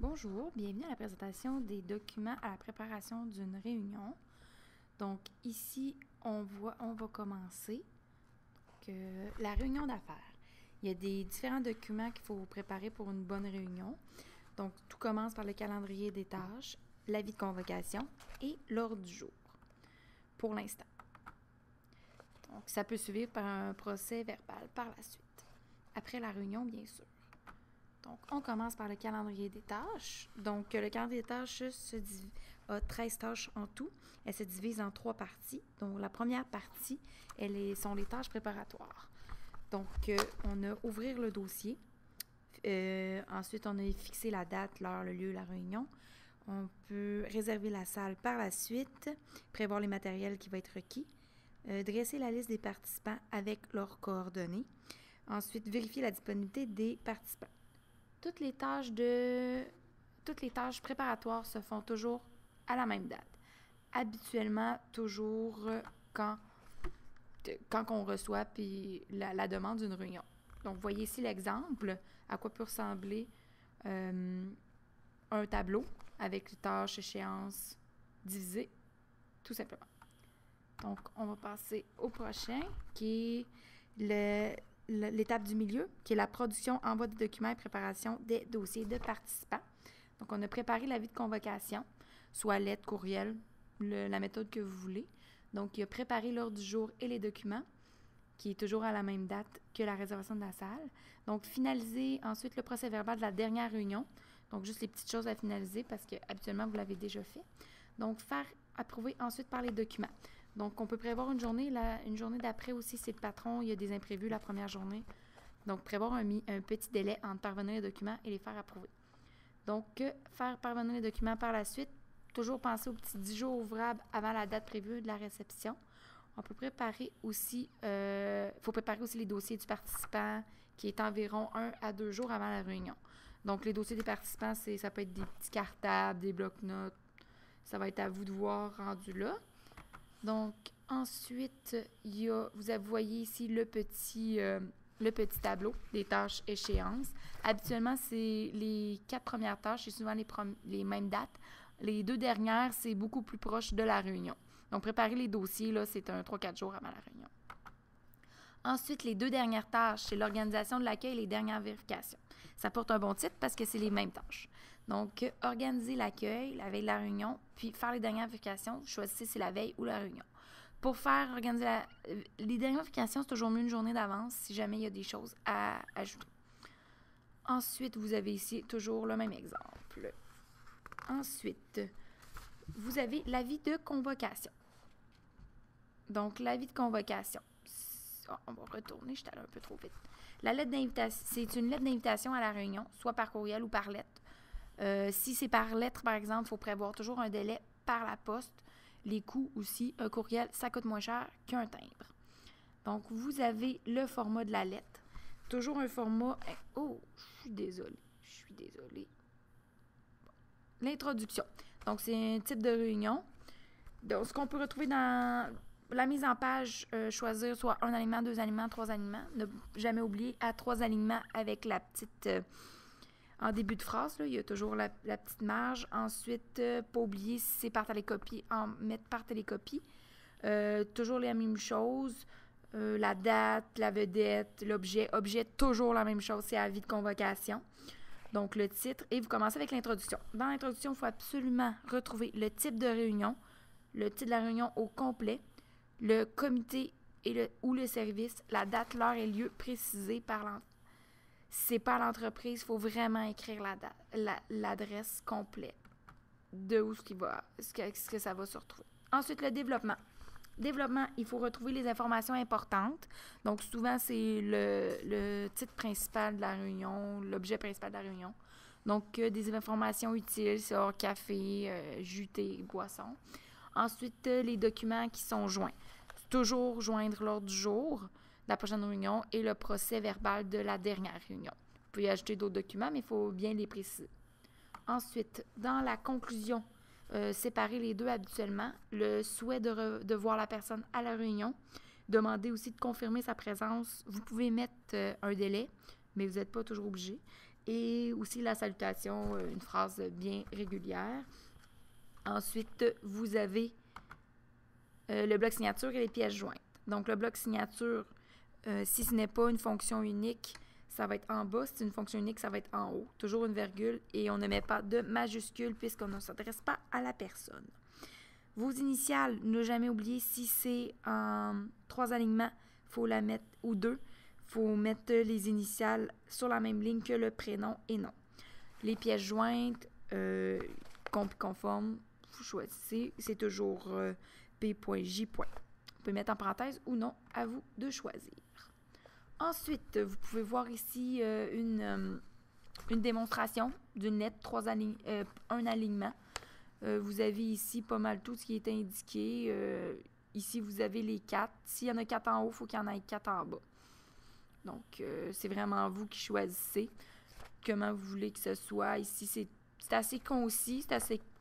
Bonjour, bienvenue à la présentation des documents à la préparation d'une réunion. Donc ici, on va commencer la réunion d'affaires. Il y a des différents documents qu'il faut préparer pour une bonne réunion. Donc tout commence par le calendrier des tâches, l'avis de convocation et l'ordre du jour pour l'instant. Donc ça peut suivre par un procès verbal par la suite, après la réunion bien sûr. Donc, on commence par le calendrier des tâches. Donc, le calendrier des tâches a 13 tâches en tout. Elle se divise en 3 parties. Donc, la première partie, sont les tâches préparatoires. Donc, on a ouvrir le dossier. Ensuite, on a fixé la date, l'heure, le lieu, la réunion. On peut réserver la salle par la suite, prévoir les matériels qui vont être requis, dresser la liste des participants avec leurs coordonnées. Ensuite, vérifier la disponibilité des participants. Toutes les tâches préparatoires se font toujours à la même date. Habituellement, toujours quand on reçoit la demande d'une réunion. Donc, voyez ici l'exemple à quoi peut ressembler un tableau avec les tâches, échéances divisées, tout simplement. Donc, on va passer au prochain, qui est l'étape du milieu, qui est la production, envoi des documents et préparation des dossiers de participants. Donc, on a préparé l'avis de convocation, soit lettre, courriel, la méthode que vous voulez. Donc, il a préparé l'ordre du jour et les documents, qui est toujours à la même date que la réservation de la salle. Donc, finaliser ensuite le procès verbal de la dernière réunion. Donc, juste les petites choses à finaliser parce que habituellement, vous l'avez déjà fait. Donc, faire approuver ensuite par les documents. Donc, on peut prévoir une journée d'après aussi, c'est le patron, il y a des imprévus la première journée. Donc, prévoir un petit délai entre parvenir les documents et les faire approuver. Donc, faire parvenir les documents par la suite, toujours penser aux petits 10 jours ouvrables avant la date prévue de la réception. On peut préparer aussi, faut préparer aussi les dossiers du participant qui est environ 1 à 2 jours avant la réunion. Donc, les dossiers des participants, ça peut être des petits cartables, des blocs-notes. Ça va être à vous de voir rendu là. Donc, ensuite, vous voyez ici le petit tableau des tâches échéances. Habituellement, c'est les 4 premières tâches, c'est souvent les mêmes dates. Les 2 dernières, c'est beaucoup plus proche de la réunion. Donc, préparer les dossiers, là, c'est un 3-4 jours avant la réunion. Ensuite, les 2 dernières tâches, c'est l'organisation de l'accueil et les dernières vérifications. Ça porte un bon titre parce que c'est les mêmes tâches. Donc, organiser l'accueil la veille de la réunion, puis faire les dernières vérifications. Choisissez si c'est la veille ou la réunion. Pour faire organiser les dernières vérifications, c'est toujours mieux une journée d'avance si jamais il y a des choses à ajouter. Ensuite, vous avez ici toujours le même exemple. Ensuite, vous avez l'avis de convocation. Donc, l'avis de convocation. On va retourner, je suis allée un peu trop vite. La lettre d'invitation, c'est une lettre d'invitation à la réunion, soit par courriel ou par lettre. Si c'est par lettre, par exemple, il faut prévoir toujours un délai par la poste. Les coûts aussi, un courriel, ça coûte moins cher qu'un timbre. Donc, vous avez le format de la lettre. Toujours un format... Oh, je suis désolée. L'introduction. Donc, c'est un type de réunion. Donc, ce qu'on peut retrouver dans la mise en page, choisir soit un aliment, 2 aliments, 3 aliments. Ne jamais oublier à 3 aliments avec la petite... en début de phrase, là, il y a toujours la petite marge. Ensuite, pas oublier si c'est par télécopie, mettre par télécopie. Toujours la même chose. La date, la vedette, l'objet. Objet, toujours la même chose, c'est avis de convocation. Donc, le titre. Et vous commencez avec l'introduction. Dans l'introduction, il faut absolument retrouver le type de réunion, le titre de la réunion au complet, le comité ou le service, la date, l'heure et lieu précisés par l'entreprise. Si c'est pas l'entreprise, il faut vraiment écrire l'adresse complète de où ce que ça va se retrouver. Ensuite, le développement. Développement, il faut retrouver les informations importantes. Donc, souvent, c'est le titre principal de la réunion, l'objet principal de la réunion. Donc, des informations utiles sur café, jus, thé, boisson. Ensuite, les documents qui sont joints. Toujours joindre l'ordre du jour de la prochaine réunion et le procès verbal de la dernière réunion. Vous pouvez ajouter d'autres documents, mais il faut bien les préciser. Ensuite, dans la conclusion, séparer les deux habituellement. Le souhait de voir la personne à la réunion. Demander aussi de confirmer sa présence. Vous pouvez mettre un délai, mais vous n'êtes pas toujours obligé. Et aussi la salutation, une phrase bien régulière. Ensuite, vous avez le bloc signature et les pièces jointes. Donc, le bloc signature, si ce n'est pas une fonction unique, ça va être en bas. Si c'est une fonction unique, ça va être en haut. Toujours une virgule et on ne met pas de majuscule puisqu'on ne s'adresse pas à la personne. Vos initiales, ne jamais oublier, si c'est en 3 alignements, il faut la mettre, ou 2, il faut mettre les initiales sur la même ligne que le prénom et nom. Les pièces jointes, conformes, vous choisissez, c'est toujours P.J. On peut mettre en parenthèse ou non, à vous de choisir. Ensuite, vous pouvez voir ici une démonstration d'une lettre, un alignement. Vous avez ici pas mal tout ce qui est indiqué. Ici, vous avez les 4. S'il y en a 4 en haut, il faut qu'il y en ait 4 en bas. Donc, c'est vraiment vous qui choisissez comment vous voulez que ce soit. Ici, c'est assez concis,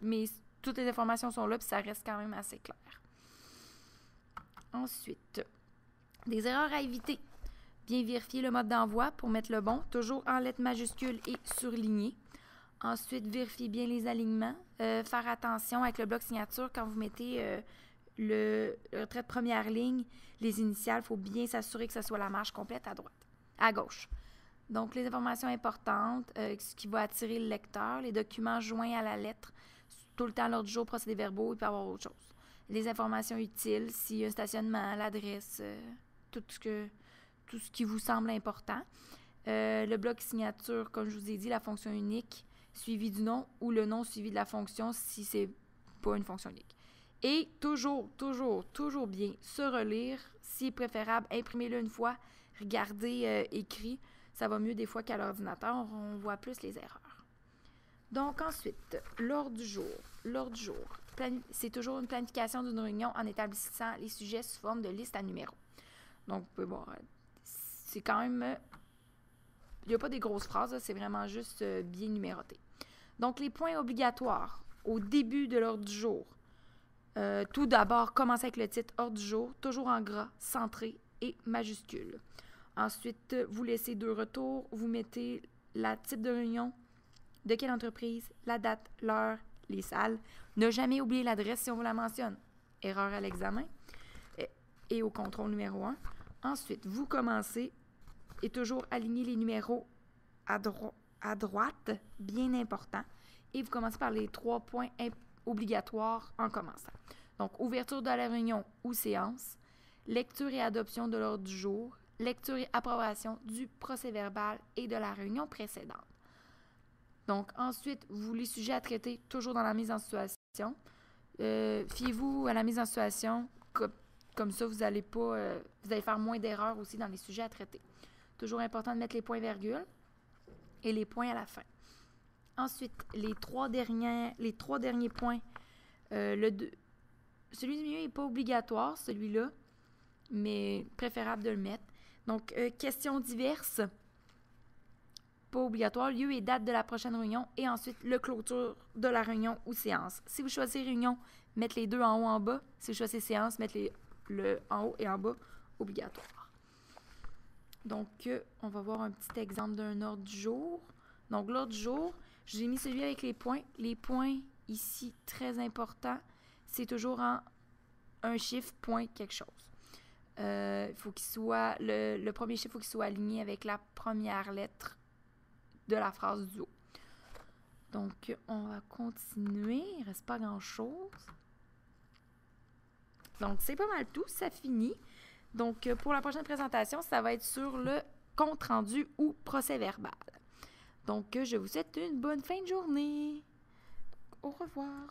mais toutes les informations sont là, puis ça reste quand même assez clair. Ensuite, des erreurs à éviter. Bien vérifier le mode d'envoi pour mettre le bon, toujours en lettres majuscules et surlignées. Ensuite, vérifiez bien les alignements. Faire attention avec le bloc signature quand vous mettez le trait de première ligne, les initiales, il faut bien s'assurer que ce soit la marge complète à gauche. Donc, les informations importantes, ce qui va attirer le lecteur, les documents joints à la lettre, tout le temps l'ordre du jour, procédés verbaux, il peut y avoir autre chose. Les informations utiles, s'il y a un stationnement, l'adresse, tout ce qui vous semble important. Le bloc signature, comme je vous ai dit, la fonction unique, suivi du nom ou le nom suivi de la fonction si c'est pas une fonction unique. Et toujours bien se relire. Si est préférable, imprimez-le une fois, regardez écrit. Ça va mieux des fois qu'à l'ordinateur, on voit plus les erreurs. Donc ensuite, l'ordre du jour. L'ordre du jour, c'est toujours une planification d'une réunion en établissant les sujets sous forme de liste à numéros. Donc, vous pouvez voir, c'est quand même... Il n'y a pas des grosses phrases, c'est vraiment juste bien numéroté. Donc, les points obligatoires au début de l'ordre du jour. Tout d'abord, commencez avec le titre ordre du jour, toujours en gras, centré et majuscule. Ensuite, vous laissez 2 retours, vous mettez le type de réunion, de quelle entreprise, la date, l'heure, les salles. Ne jamais oublier l'adresse si on vous la mentionne. Erreur à l'examen et au contrôle numéro 1. Ensuite, vous commencez et toujours aligner les numéros à droite, bien important. Et vous commencez par les 3 points obligatoires en commençant. Donc, ouverture de la réunion ou séance, lecture et adoption de l'ordre du jour, lecture et approbation du procès-verbal et de la réunion précédente. Donc, ensuite, les sujets à traiter toujours dans la mise en situation. Fiez-vous à la mise en situation, comme ça, vous allez faire moins d'erreurs aussi dans les sujets à traiter. Toujours important de mettre les points-virgules et les points à la fin. Ensuite, les trois derniers points. Celui du milieu n'est pas obligatoire, celui-là, mais préférable de le mettre. Donc, questions diverses, pas obligatoire, lieu et date de la prochaine réunion, et ensuite le clôture de la réunion ou séance. Si vous choisissez réunion, mettre les 2 en haut en bas. Si vous choisissez séance, mettre le en haut et en bas obligatoire. Donc, on va voir un petit exemple d'un ordre du jour. Donc, l'ordre du jour, j'ai mis celui avec les points. Les points, ici, très important, c'est toujours en un chiffre, point, quelque chose. Il faut qu'il soit, le premier chiffre, il faut qu'il soit aligné avec la première lettre de la phrase du haut. Donc, on va continuer. Il ne reste pas grand-chose. Donc, c'est pas mal tout. Ça finit. Donc, pour la prochaine présentation, ça va être sur le compte-rendu ou procès-verbal. Donc, je vous souhaite une bonne fin de journée. Au revoir.